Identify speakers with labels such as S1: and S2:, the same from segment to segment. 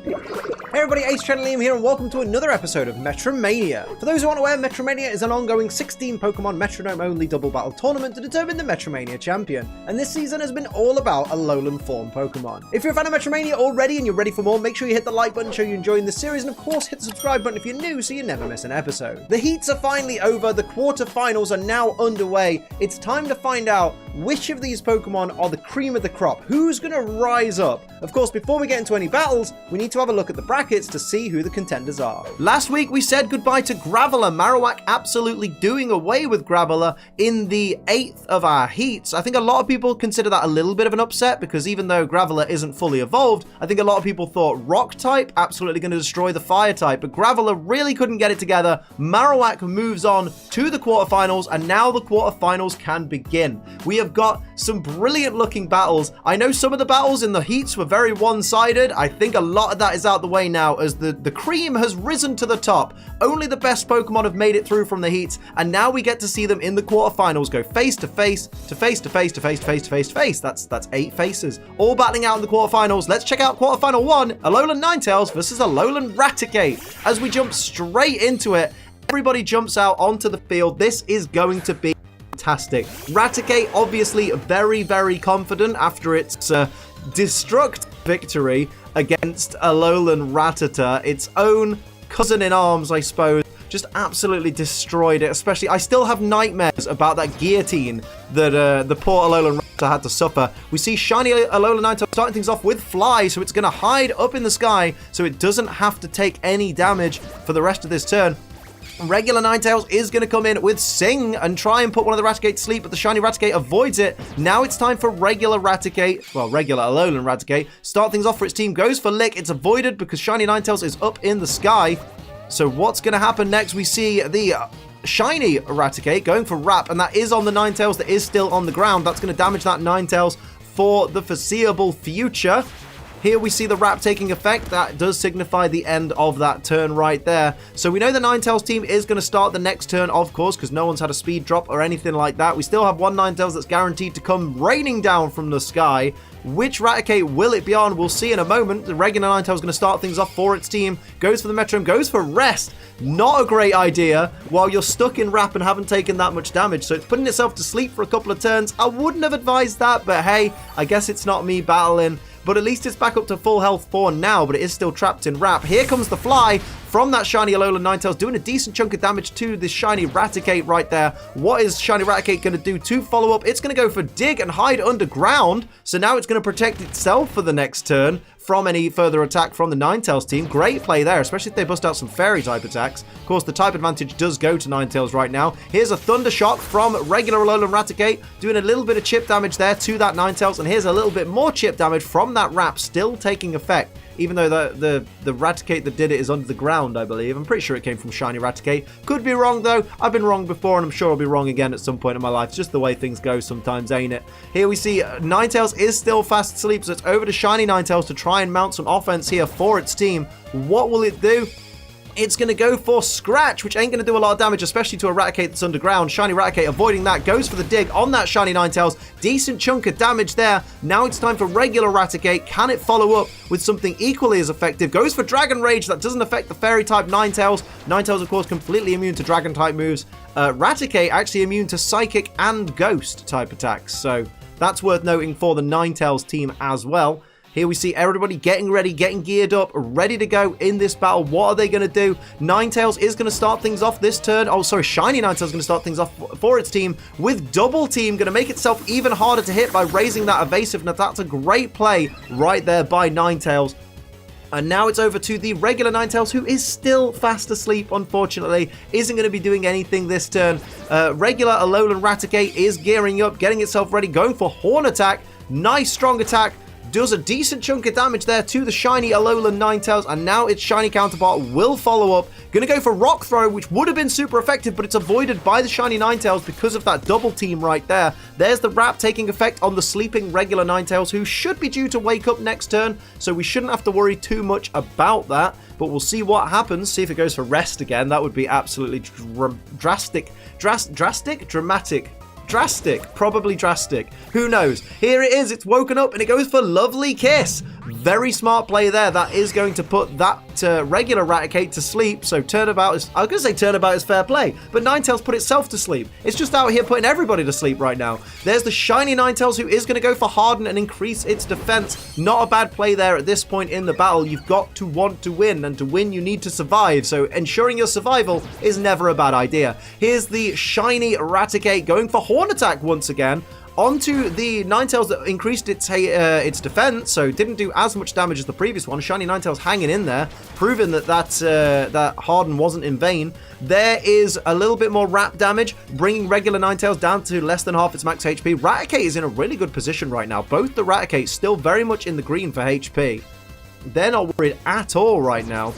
S1: Hey everybody, Ace Channel Liam here and welcome to another episode of MetroMania. For those who aren't aware, MetroMania is an ongoing 16 Pokemon Metronome-only double battle tournament to determine the MetroMania Champion, and this season has been all about ALOLAN form Pokemon. If you're a fan of MetroMania already and you're ready for more, make sure you hit the like button, show you're enjoying the series, and of course hit the subscribe button if you're new so you never miss an episode. The heats are finally over, the quarterfinals are now underway. It's time to find out which of these Pokemon are the cream of the crop, who's going to rise up. Of course, before we get into any battles, we need to have a look at the brackets to see who the contenders are. Last week we said goodbye to Graveler. Marowak absolutely doing away with Graveler in the 8th of our heats. I think a lot of people consider that a little bit of an upset because even though Graveler isn't fully evolved, I think a lot of people thought Rock type absolutely going to destroy the Fire type, but Graveler really couldn't get it together. Marowak moves on to the quarterfinals, and now the quarterfinals can begin. We have got some brilliant looking battles. I know some of the battles in the heats were very one-sided. I think a lot of that is out the way now as the cream has risen to the top. Only the best Pokemon have made it through from the heats, and now we get to see them in the quarterfinals go face to face to face to face to face to face to face to face. That's 8 faces, all battling out in the quarterfinals. Let's check out quarterfinal 1, ALOLAN Ninetales versus ALOLAN Raticate. As we jump straight into it, everybody jumps out onto the field. This is going to be fantastic. Raticate obviously very, very confident after its destruct victory against ALOLAN Rattata, its own cousin in arms, I suppose. Just absolutely destroyed it. Especially, I still have nightmares about that guillotine that the poor ALOLAN Rattata had to suffer. We see shiny ALOLAN Ninetales starting things off with Fly, so it's going to hide up in the sky so it doesn't have to take any damage for the rest of this turn. Regular Ninetales is going to come in with Sing and try and put one of the Raticate to sleep, but the shiny Raticate avoids it. Now it's time for regular Raticate, well, regular ALOLAN Raticate. Start things off for its team, goes for Lick. It's avoided because shiny Ninetales is up in the sky. So what's going to happen next? We see the shiny Raticate going for Wrap, and that is on the Ninetales that is still on the ground. That's going to damage that Ninetales for the foreseeable future. Here we see the Wrap taking effect. That does signify the end of that turn right there. So we know the Ninetales team is going to start the next turn, of course, because no one's had a speed drop or anything like that. We still have one Ninetales that's guaranteed to come raining down from the sky. Which Raticate will it be on? We'll see in a moment. The regular Ninetales is going to start things off for its team. Goes for the Metronome, goes for Rest. Not a great idea while you're stuck in Wrap and haven't taken that much damage. So it's putting itself to sleep for a couple of turns. I wouldn't have advised that, but hey, I guess it's not me battling. But at least it's back up to full health for now, but it is still trapped in Wrap. Here comes the Fly from that shiny ALOLAN Ninetales, doing a decent chunk of damage to the shiny Raticate right there. What is shiny Raticate going to do to follow up? It's going to go for Dig and hide underground. So now it's going to protect itself for the next turn from any further attack from the Ninetales team. Great play there, especially if they bust out some Fairy type attacks. Of course, the type advantage does go to Ninetales right now. Here's a Thunder Shock from regular ALOLAN Raticate, doing a little bit of chip damage there to that Ninetales, and here's a little bit more chip damage from that Wrap, still taking effect. Even though the Raticate that did it is under the ground, I believe. I'm pretty sure it came from shiny Raticate. Could be wrong, though. I've been wrong before, and I'm sure I'll be wrong again at some point in my life. It's just the way things go sometimes, ain't it? Here we see Ninetales is still fast asleep, so it's over to shiny Ninetales to try and mount some offense here for its team. What will it do? It's going to go for Scratch, which ain't going to do a lot of damage, especially to a Raticate that's underground. Shiny Raticate avoiding that, goes for the Dig on that shiny Ninetales. Decent chunk of damage there. Now it's time for regular Raticate. Can it follow up with something equally as effective? Goes for Dragon Rage. That doesn't affect the Fairy type Ninetales. Ninetales, of course, completely immune to Dragon type moves. Raticate actually immune to Psychic and Ghost type attacks. So that's worth noting for the Ninetales team as well. Here we see everybody getting ready, getting geared up, ready to go in this battle. What are they going to do? Ninetales is going to start things off this turn. Oh, sorry, shiny Ninetales is going to start things off for its team with Double Team. Going to make itself even harder to hit by raising that evasiveness. That's a great play right there by Ninetales. And now it's over to the regular Ninetales, who is still fast asleep, unfortunately. Isn't going to be doing anything this turn. Regular ALOLAN Raticate is gearing up, getting itself ready, going for Horn Attack. Nice, strong attack. Does a decent chunk of damage there to the shiny ALOLAN Ninetales, and now its shiny counterpart will follow up. Going to go for Rock Throw, which would have been super effective, but it's avoided by the shiny Ninetales because of that double team right there. There's the Wrap taking effect on the sleeping regular Ninetales, who should be due to wake up next turn, so we shouldn't have to worry too much about that. But we'll see what happens, see if it goes for Rest again. That would be absolutely dramatic. Drastic. Probably drastic. Who knows? Here it is. It's woken up and it goes for Lovely Kiss. Very smart play there. That is going to put that regular Raticate to sleep. So turnabout is, I was going to say turnabout is fair play, but Ninetales put itself to sleep. It's just out here putting everybody to sleep right now. There's the shiny Ninetales who is going to go for Harden and increase its defense. Not a bad play there at this point in the battle. You've got to want to win, and to win you need to survive. So ensuring your survival is never a bad idea. Here's the shiny Raticate going for Horn Attack once again. Onto the Ninetales that increased its defense, so didn't do as much damage as the previous one. Shiny Ninetales hanging in there, proving that Harden wasn't in vain. There is a little bit more wrap damage, bringing regular Ninetales down to less than half its max HP. Raticate is in a really good position right now. Both the Raticates still very much in the green for HP. They're not worried at all right now.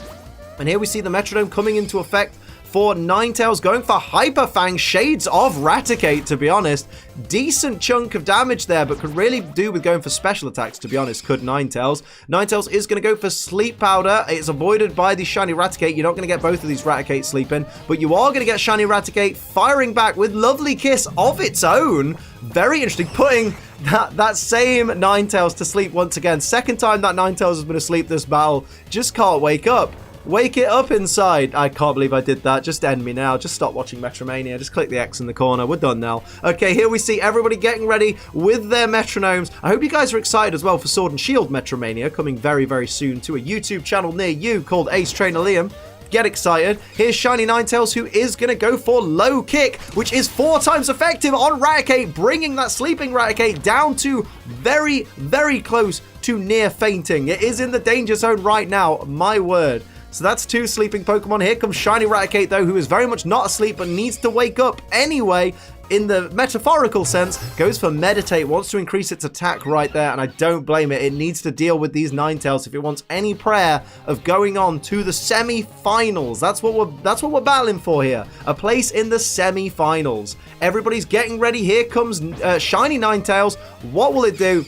S1: And here we see the Metronome coming into effect for Ninetales, going for Hyper Fang, shades of Raticate, to be honest. Decent chunk of damage there, but could really do with going for special attacks, to be honest, could Ninetales. Ninetales is going to go for Sleep Powder. It's avoided by the shiny Raticate. You're not going to get both of these Raticates sleeping, but you are going to get shiny Raticate firing back with Lovely Kiss of its own. Very interesting, putting that same Ninetales to sleep once again. Second time that Ninetales has been asleep this battle. Just can't wake up. Wake it up inside. I can't believe I did that. Just end me now. Just stop watching MetroMania. Just click the X in the corner. We're done now. Okay, here we see everybody getting ready with their Metronomes. I hope you guys are excited as well for Sword and Shield Metromania, coming very, very soon to a YouTube channel near you called Ace Trainer Liam. Get excited. Here's shiny Ninetales, who is going to go for Low Kick, which is 4 times effective on Raticate, bringing that sleeping Raticate down to very, very close to near fainting. It is in the danger zone right now. My word. So that's 2 sleeping Pokemon. Here comes shiny Raticate, though, who is very much not asleep but needs to wake up anyway. In the metaphorical sense, goes for Meditate, wants to increase its attack right there, and I don't blame it. It needs to deal with these Ninetales if it wants any prayer of going on to the semi-finals. That's what we're battling for here. A place in the semi-finals. Everybody's getting ready. Here comes shiny Ninetales. What will it do?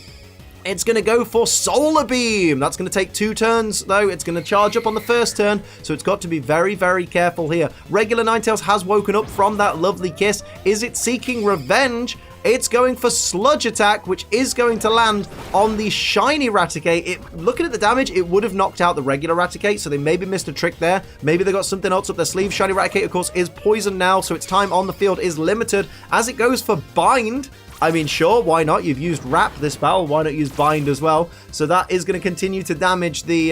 S1: It's going to go for Solar Beam. That's going to take 2 turns, though. It's going to charge up on the first turn, so it's got to be very, very careful here. Regular Ninetales has woken up from that Lovely Kiss. Is it seeking revenge? It's going for Sludge Attack, which is going to land on the shiny Raticate. Looking at the damage, it would have knocked out the regular Raticate, so they maybe missed a trick there. Maybe they got something else up their sleeve. Shiny Raticate, of course, is poisoned now, so its time on the field is limited. As it goes for Bind, I mean, sure, why not? You've used Wrap this battle. Why not use Bind as well? So that is going to continue to damage the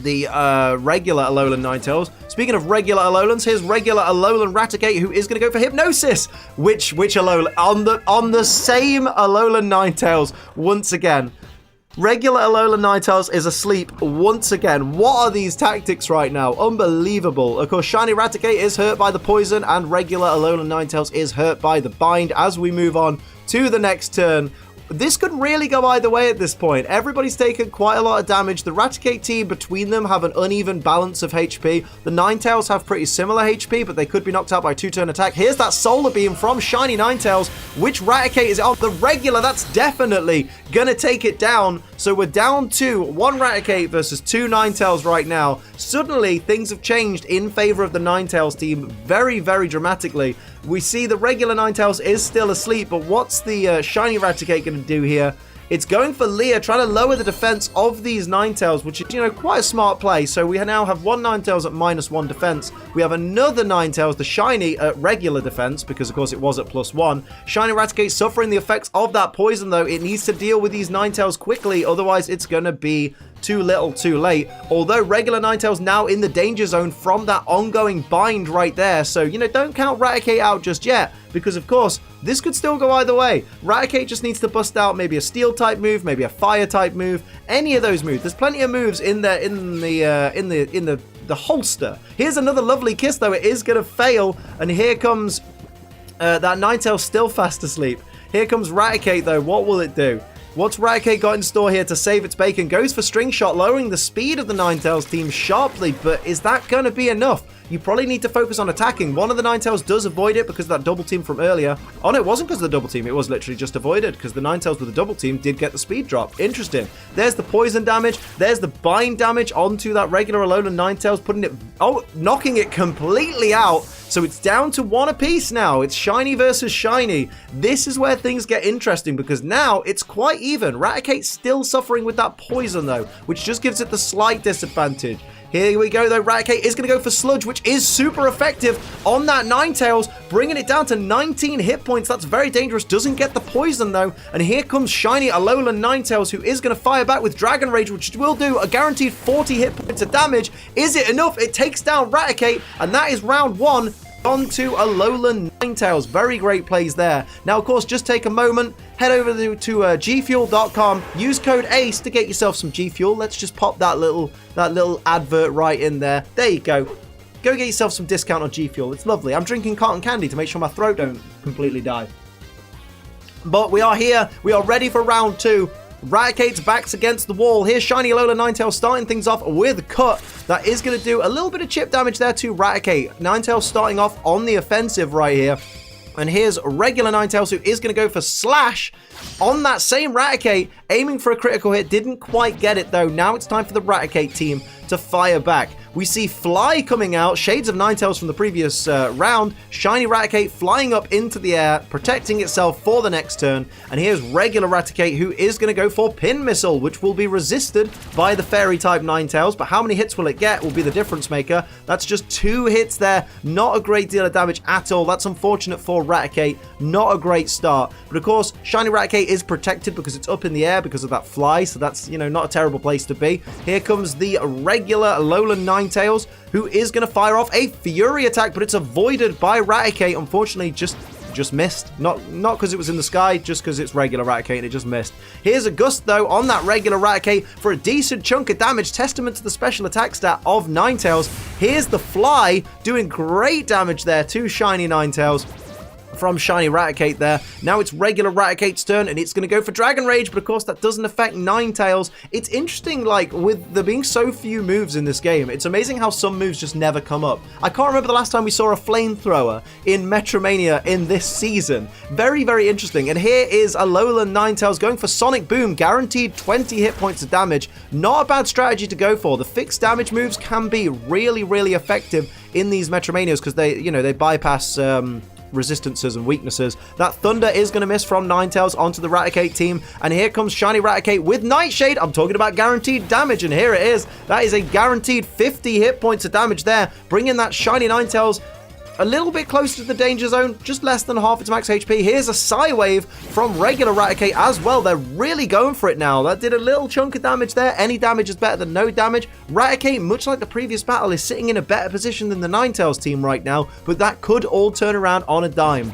S1: regular Alolan Ninetales. Speaking of regular Alolans, here's regular Alolan Raticate, who is going to go for Hypnosis. Which Alolan? On the same Alolan Ninetales once again. Regular Alolan Ninetales is asleep once again. What are these tactics right now? Unbelievable. Of course, shiny Raticate is hurt by the poison, and regular Alolan Ninetales is hurt by the bind. As we move on to the next turn, this could really go either way at this point. Everybody's taken quite a lot of damage. The Raticate team between them have an uneven balance of HP. The Ninetales have pretty similar HP, but they could be knocked out by a 2-turn attack. Here's that Solar Beam from shiny Ninetales. Which Raticate is it on? The regular, that's definitely going to take it down. So we're down to 1 Raticate versus 2 Ninetales right now. Suddenly, things have changed in favor of the Ninetales team very, very dramatically. We see the regular Ninetales is still asleep, but what's the shiny Raticate going to do here? It's going for Leer, trying to lower the defense of these Ninetales, which is, quite a smart play. So we now have 1 Ninetales at -1 defense. We have another Ninetales, the shiny, at regular defense, because of course it was at +1. Shiny Raticate suffering the effects of that poison, though. It needs to deal with these Ninetales quickly, otherwise it's going to be too little too late. Although regular Ninetales now in the danger zone from that ongoing bind right there. So, don't count Raticate out just yet, because of course this could still go either way. Raticate just needs to bust out maybe a steel type move, maybe a fire type move, any of those moves. There's plenty of moves in there in the holster. Here's another Lovely Kiss, though. It is going to fail, and here comes that Ninetale still fast asleep. Here comes Raticate, though. What will it do? What's Raticate got in store here to save its bacon? Goes for String Shot, lowering the speed of the Ninetales team sharply, but is that going to be enough? You probably need to focus on attacking. One of the Ninetales does avoid it because of that double team from earlier. Oh no, it wasn't because of the double team. It was literally just avoided because the Ninetales with the double team did get the speed drop. Interesting. There's the poison damage. There's the bind damage onto that regular Alolan Ninetales, knocking it completely out. So it's down to 1 apiece now. It's shiny versus shiny. This is where things get interesting because now it's quite even. Raticate's still suffering with that poison though, which just gives it the slight disadvantage. Here we go though, Raticate is going to go for Sludge, which is super effective on that Ninetales, bringing it down to 19 hit points. That's very dangerous, doesn't get the poison though. And here comes shiny ALOLAN Ninetales, who is going to fire back with Dragon Rage, which will do a guaranteed 40 hit points of damage. Is it enough? It takes down Raticate, and that is round 1. On to ALOLAN Ninetales. Very great plays there. Now, of course, just take a moment, head over to gfuel.com, use code ACE to get yourself some G Fuel. Let's just pop that little advert right in there. There you go. Go get yourself some discount on G Fuel. It's lovely. I'm drinking cotton candy to make sure my throat don't completely die. But we are here. We are ready for round 2. Raticate's back's against the wall. Here's shiny ALOLAN Ninetales starting things off with a cut. That is going to do a little bit of chip damage there to Raticate. Ninetales starting off on the offensive right here. And here's regular Ninetales, who is going to go for Slash on that same Raticate, aiming for a critical hit. Didn't quite get it though. Now it's time for the Raticate team to fire back. We see Fly coming out, shades of Ninetales from the previous round. Shiny Raticate flying up into the air, protecting itself for the next turn. And here's regular Raticate, who is going to go for Pin Missile, which will be resisted by the Fairy type Ninetales. But how many hits will it get will be the difference maker. That's just 2 hits there. Not a great deal of damage at all. That's unfortunate for Raticate. Not a great start. But of course, shiny Raticate is protected because it's up in the air because of that Fly. So that's, you know, not a terrible place to be. Here comes the regular ALOLAN Ninetales, who is going to fire off a Fury attack, but it's avoided by Raticate. Unfortunately, just missed. Not because it was in the sky, just because it's regular Raticate and it just missed. Here's a Gust, though, on that regular Raticate for a decent chunk of damage, testament to the special attack stat of Ninetales. Here's the Fly, doing great damage there to shiny Ninetales from shiny Raticate there. Now it's regular Raticate's turn, and it's going to go for Dragon Rage, but of course that doesn't affect Ninetales. It's interesting, like, with there being so few moves in this game, it's amazing how some moves just never come up. I can't remember the last time we saw a flamethrower in MetroMania in this season. Very, very interesting. And here is ALOLAN Ninetales going for Sonic Boom, guaranteed 20 hit points of damage. Not a bad strategy to go for. The fixed damage moves can be really, really effective in these Metromanias because they, you know, they bypass resistances and weaknesses. That Thunder is going to miss from Ninetales onto the Raticate team, and here comes shiny Raticate with Nightshade. I'm talking about guaranteed damage, and here it is. That is a guaranteed 50 hit points of damage there, bringing that shiny Ninetales a little bit closer to the danger zone, just less than half its max HP. Here's a Psywave from regular Raticate as well. They're really going for it now. That did a little chunk of damage there. Any damage is better than no damage. Raticate, much like the previous battle, is sitting in a better position than the Ninetales team right now, but that could all turn around on a dime.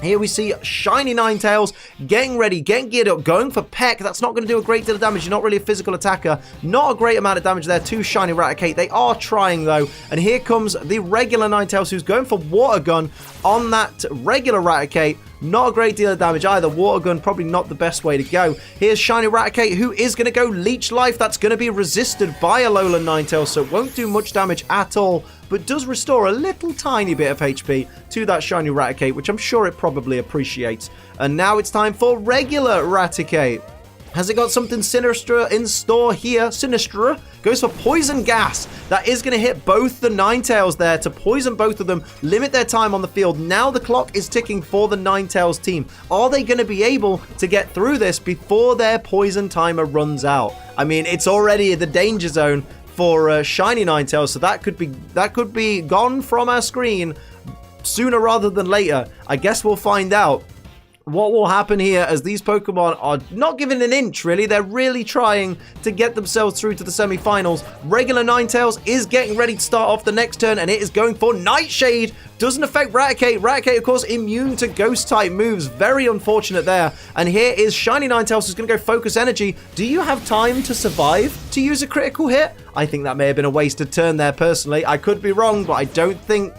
S1: Here we see shiny Ninetales getting ready, getting geared up, going for Peck. That's not going to do a great deal of damage. You're not really a physical attacker. Not a great amount of damage there to shiny Raticate. They are trying though. And here comes the regular Ninetales, who's going for Water Gun on that regular Raticate. Not a great deal of damage either. Water Gun, probably not the best way to go. Here's shiny Raticate, who is going to go Leech Life. That's going to be resisted by ALOLAN Ninetales, so it won't do much damage at all, but does restore a little tiny bit of HP to that shiny Raticate, which I'm sure it probably appreciates. And now it's time for regular Raticate. Has it got something sinister in store here? Sinistra goes for Poison Gas. That is going to hit both the Ninetales there to poison both of them, limit their time on the field. Now the clock is ticking for the Ninetales team. Are they going to be able to get through this before their poison timer runs out? I mean, it's already the danger zone for shiny Ninetales, so that could be gone from our screen sooner rather than later. I guess we'll find out what will happen here, as these Pokemon are not giving an inch, really. They're really trying to get themselves through to the semi-finals. Regular Ninetales is getting ready to start off the next turn, and it is going for Nightshade. Doesn't affect Raticate. Raticate, of course, immune to Ghost-type moves. Very unfortunate there. And here is shiny Ninetales, who's going to go Focus Energy. Do you have time to survive to use a critical hit? I think that may have been a wasted turn there, personally. I could be wrong, but I don't think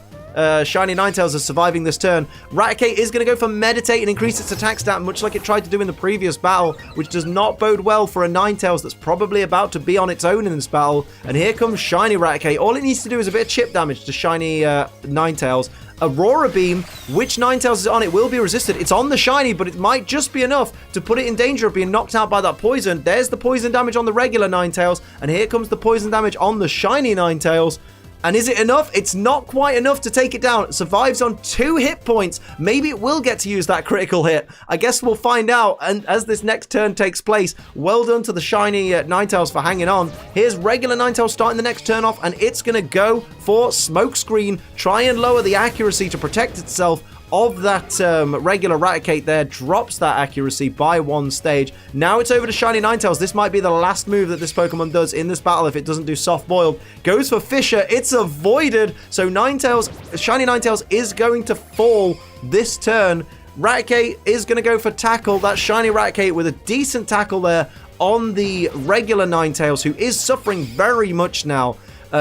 S1: shiny Ninetales is surviving this turn. Raticate is going to go for Meditate and increase its attack stat, much like it tried to do in the previous battle, which does not bode well for a Ninetales that's probably about to be on its own in this battle. And here comes shiny Raticate. All it needs to do is a bit of chip damage to shiny Ninetales. Aurora Beam, which Ninetales is on, it will be resisted. It's on the shiny, but it might just be enough to put it in danger of being knocked out by that poison. There's the poison damage on the regular Ninetales, and here comes the poison damage on the shiny Ninetales. And is it enough? It's not quite enough to take it down. It survives on 2 hit points. Maybe it will get to use that critical hit. I guess we'll find out. And as this next turn takes place, well done to the shiny Ninetales for hanging on. Here's regular Ninetales starting the next turn off, and it's going to go for Smokescreen. Try and lower the accuracy to protect itself of that regular Raticate there. Drops that accuracy by 1 stage. Now it's over to shiny Ninetales. This might be the last move that this Pokemon does in this battle if it doesn't do soft boiled. Goes for Fissure. It's avoided. So shiny Ninetales is going to fall this turn. Raticate is going to go for Tackle. That shiny Raticate with a decent tackle there on the regular Ninetales, who is suffering very much now.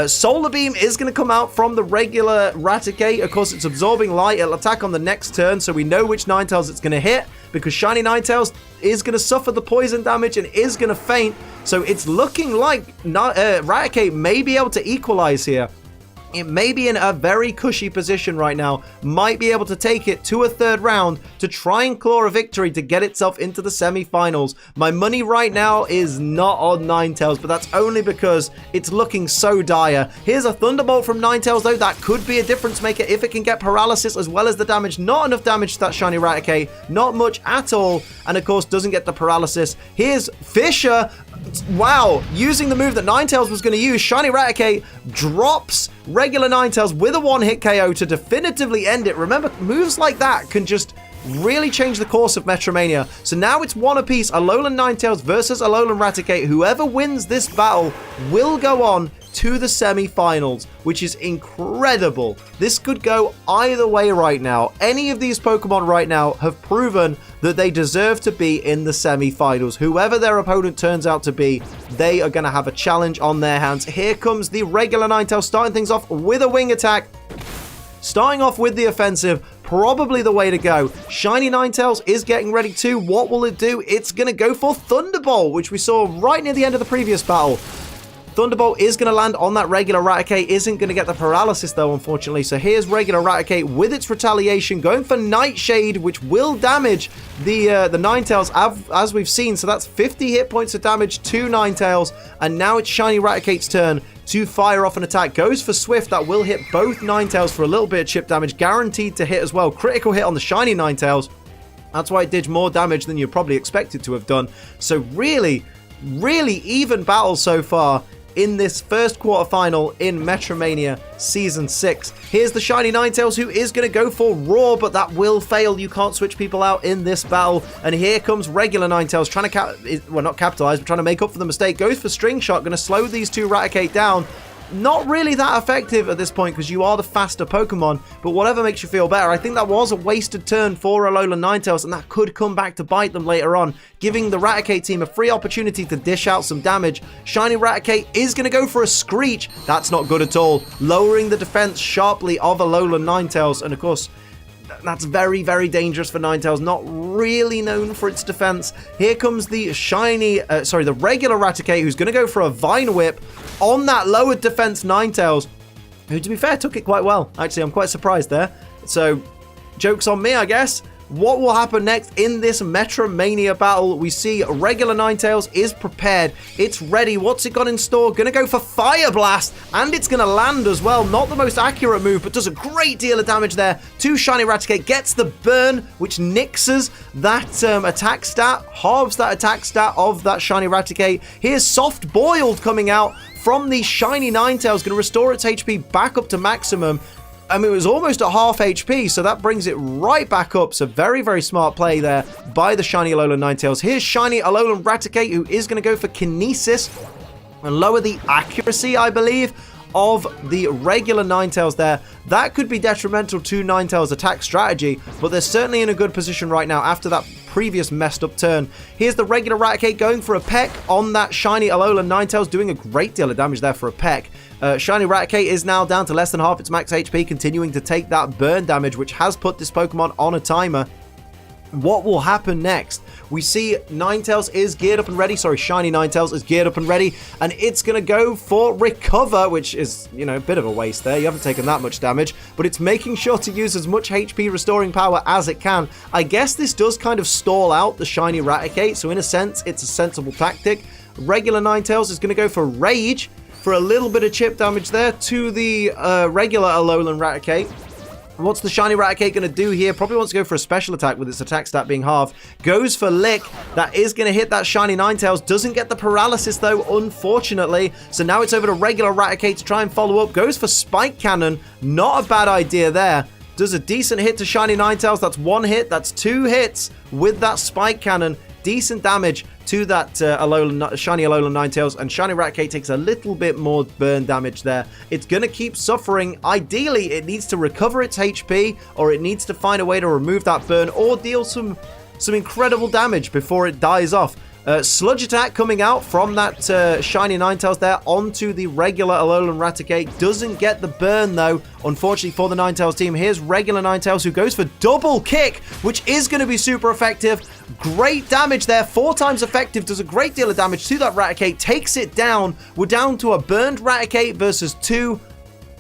S1: Solar Beam is going to come out from the regular Raticate. Of course, it's absorbing light. It'll attack on the next turn, so we know which Ninetales it's going to hit, because shiny Ninetales is going to suffer the poison damage and is going to faint. So it's looking like Raticate may be able to equalize here. It may be in a very cushy position right now. Might be able to take it to a 3rd round to try and claw a victory to get itself into the semi-finals. My money right now is not on Ninetales, but that's only because it's looking so dire. Here's a Thunderbolt from Ninetales, though. That could be a difference maker if it can get paralysis as well as the damage. Not enough damage to that shiny Raticate. Not much at all. And of course, doesn't get the paralysis. Here's Fissure. Wow, using the move that Ninetales was going to use, shiny Raticate drops regular Ninetales with a 1-hit KO to definitively end it. Remember, moves like that can just really change the course of Metromania. So now it's 1 apiece, Alolan Ninetales versus Alolan Raticate. Whoever wins this battle will go on to the semi-finals, which is incredible. This could go either way right now. Any of these Pokemon right now have proven that they deserve to be in the semi-finals. Whoever their opponent turns out to be, they are going to have a challenge on their hands. Here comes the regular Ninetales, starting things off with a wing attack. Starting off with the offensive, probably the way to go. Shiny Ninetales is getting ready too. What will it do? It's going to go for Thunderbolt, which we saw right near the end of the previous battle. Thunderbolt is going to land on that regular Raticate. Isn't going to get the paralysis, though, unfortunately. So here's regular Raticate with its retaliation, going for Nightshade, which will damage the Ninetales, as we've seen. So that's 50 hit points of damage to Ninetales. And now it's shiny Raticate's turn to fire off an attack. Goes for Swift. That will hit both Ninetales for a little bit of chip damage. Guaranteed to hit as well. Critical hit on the shiny Ninetales. That's why it did more damage than you probably expected to have done. So really, really even battle so far in this first quarterfinal in Metromania Season 6. Here's the shiny Ninetales, who is going to go for Roar, but that will fail. You can't switch people out in this battle. And here comes regular Ninetales, trying to, not capitalize, but trying to make up for the mistake. Goes for String Shot, going to slow these two Raticate down. Not really that effective at this point because you are the faster Pokemon, but whatever makes you feel better. I think that was a wasted turn for Alolan Ninetales, and that could come back to bite them later on, giving the Raticate team a free opportunity to dish out some damage. Shiny Raticate is going to go for a Screech. That's not good at all. Lowering the defense sharply of Alolan Ninetales, and of course, that's very, very dangerous for Ninetales. Not really known for its defense. Here comes the the regular Raticate, who's going to go for a Vine Whip on that lowered defense Ninetales, who, to be fair, took it quite well. Actually, I'm quite surprised there. So, joke's on me, I guess. What will happen next in this Metromania battle? We see regular Ninetales is prepared. It's ready. What's it got in store? Gonna go for Fire Blast, and it's gonna land as well. Not the most accurate move, but does a great deal of damage there to shiny Raticate. Gets the burn, which nixes that attack stat, halves that attack stat of that shiny Raticate. Here's Soft Boiled coming out from the shiny Ninetales, gonna restore its HP back up to maximum. I mean, it was almost at half HP, so that brings it right back up. So very, very smart play there by the shiny Alolan Ninetales. Here's shiny Alolan Raticate, who is going to go for Kinesis and lower the accuracy, I believe, of the regular Ninetales there. That could be detrimental to Ninetales' attack strategy, but they're certainly in a good position right now after that previous messed up turn. Here's the regular Raticate going for a peck on that shiny Alolan Ninetales, doing a great deal of damage there for a peck. Shiny Raticate is now down to less than half its max HP, continuing to take that burn damage, which has put this Pokemon on a timer. What will happen next? We see Ninetales is geared up and ready. Sorry, shiny Ninetales is geared up and ready, and it's going to go for Recover, which is, you know, a bit of a waste there. You haven't taken that much damage, but it's making sure to use as much HP restoring power as it can. I guess this does kind of stall out the shiny Raticate, so in a sense, it's a sensible tactic. Regular Ninetales is going to go for Rage. for a little bit of chip damage there to the regular ALOLAN Raticate. What's the shiny Raticate going to do here? Probably wants to go for a special attack with its attack stat being halved. Goes for Lick. That is going to hit that shiny Ninetales. Doesn't get the paralysis though, unfortunately. So now it's over to regular Raticate to try and follow up. Goes for Spike Cannon. Not a bad idea there. Does a decent hit to shiny Ninetales. That's one hit. That's two hits with that Spike Cannon. Decent damage to that shiny ALOLAN Ninetales, and shiny Raticate takes a little bit more burn damage there. It's going to keep suffering. Ideally, it needs to recover its HP, or it needs to find a way to remove that burn, or deal some incredible damage before it dies off. Sludge attack coming out from that shiny Ninetales there onto the regular ALOLAN Raticate. Doesn't get the burn though, unfortunately for the Ninetales team. Here's regular Ninetales who goes for double kick, which is going to be super effective. Great damage there, 4 times effective, does a great deal of damage to that Raticate, takes it down. We're down to a burned Raticate versus 2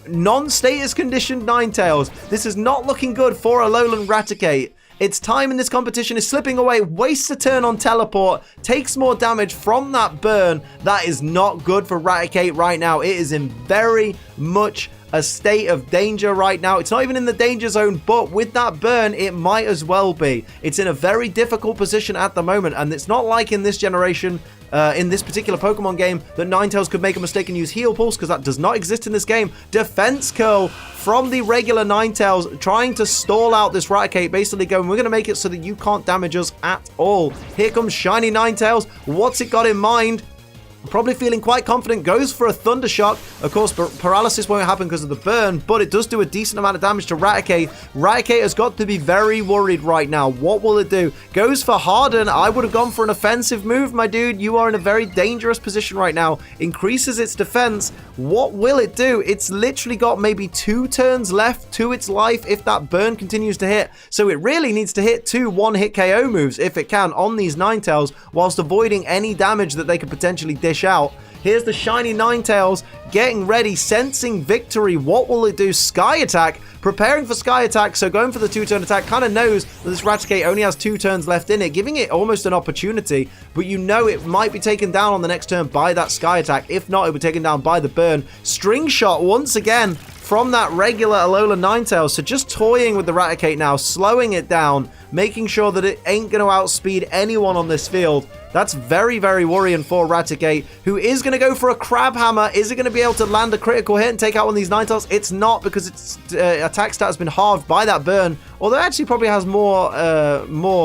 S1: non-status conditioned Ninetales. This is not looking good for ALOLAN Raticate. Its time in this competition is slipping away, wastes a turn on teleport, takes more damage from that burn. That is not good for Raticate right now. It is in very much a state of danger right now. It's not even in the danger zone, but with that burn, it might as well be. It's in a very difficult position at the moment, and it's not like in this generation, in this particular Pokemon game, that Ninetales could make a mistake and use Heal Pulse, because that does not exist in this game. Defense Curl from the regular Ninetales, trying to stall out this Raticate, basically going, we're going to make it so that you can't damage us at all. Here comes shiny Ninetales. What's it got in mind? Probably feeling quite confident, goes for a Thunder Shock. Of course, paralysis won't happen because of the burn, but it does do a decent amount of damage to Raticate. Raticate has got to be very worried right now. What will it do? Goes for Harden. I would have gone for an offensive move, my dude. You are in a very dangerous position right now. Increases its defense. What will it do? It's literally got maybe 2 turns left to its life if that burn continues to hit. So it really needs to hit 2 one-hit KO moves, if it can, on these Ninetales, whilst avoiding any damage that they could potentially dish out. Here's the shiny Ninetales getting ready, sensing victory. What will it do? Sky Attack, preparing for Sky Attack, so going for the 2-turn attack. Kind of knows that this Raticate only has 2 turns left in it, giving it almost an opportunity, but you know it might be taken down on the next turn by that Sky Attack. If not, it will be taken down by the burn. String Shot once again from that regular ALOLAN Ninetales. So just toying with the Raticate now, slowing it down, making sure that it ain't going to outspeed anyone on this field. That's very, very worrying for Raticate, who is going to go for a Crab Hammer. Is it going to be able to land a critical hit and take out one of these Ninetales? It's not, because its attack stat has been halved by that burn. Although it actually probably has more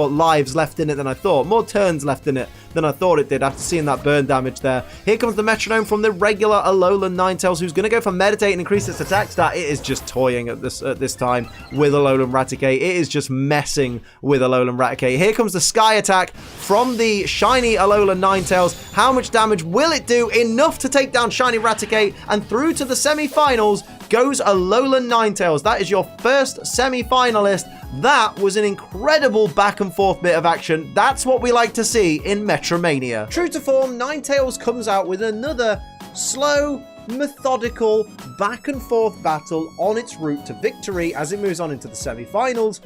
S1: lives left in it than I thought. More turns left in it than I thought it did after seeing that burn damage there. Here comes the Metronome from the regular ALOLAN Ninetales, who's going to go for Meditate and increase its attack stat. It is just toying at this time with ALOLAN Raticate. It is just messing with ALOLAN Raticate. Here comes the Sky Attack from the shiny ALOLAN Ninetales. How much damage will it do? Enough to take down shiny Raticate, and through to the semi-finals goes ALOLAN Ninetales. That is your first semi-finalist. That was an incredible back and forth bit of action. That's what we like to see in MetroMania. True to form, Ninetales comes out with another slow, methodical back and forth battle on its route to victory as it moves on into the semi-finals.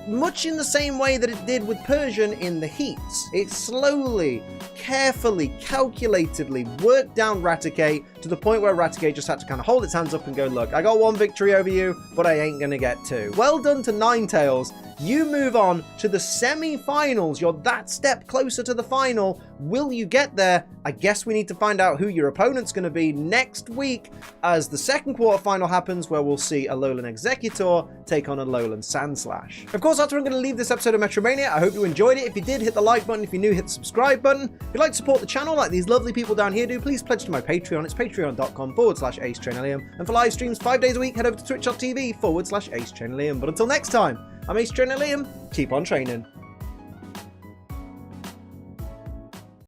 S1: Much in the same way that it did with Persian in the heats. It slowly, carefully, calculatedly worked down Raticate to the point where Raticate just had to kind of hold its hands up and go, look, I got 1 victory over you, but I ain't gonna get 2. Well done to Ninetales. You move on to the semi-finals. You're that step closer to the final. Will you get there? I guess we need to find out who your opponent's going to be next week as the second quarterfinal happens, where we'll see ALOLAN Executor take on ALOLAN Sandslash. Of course, after I'm going to leave this episode of MetroMania, I hope you enjoyed it. If you did, hit the like button. If you're new, hit the subscribe button. If you'd like to support the channel like these lovely people down here do, please pledge to my Patreon. It's patreon.com/AceTrainLiam. And for live streams 5 days a week, head over to twitch.tv/AceTrainLiam. But until next time, I'm AceTrainLiam. Keep on training.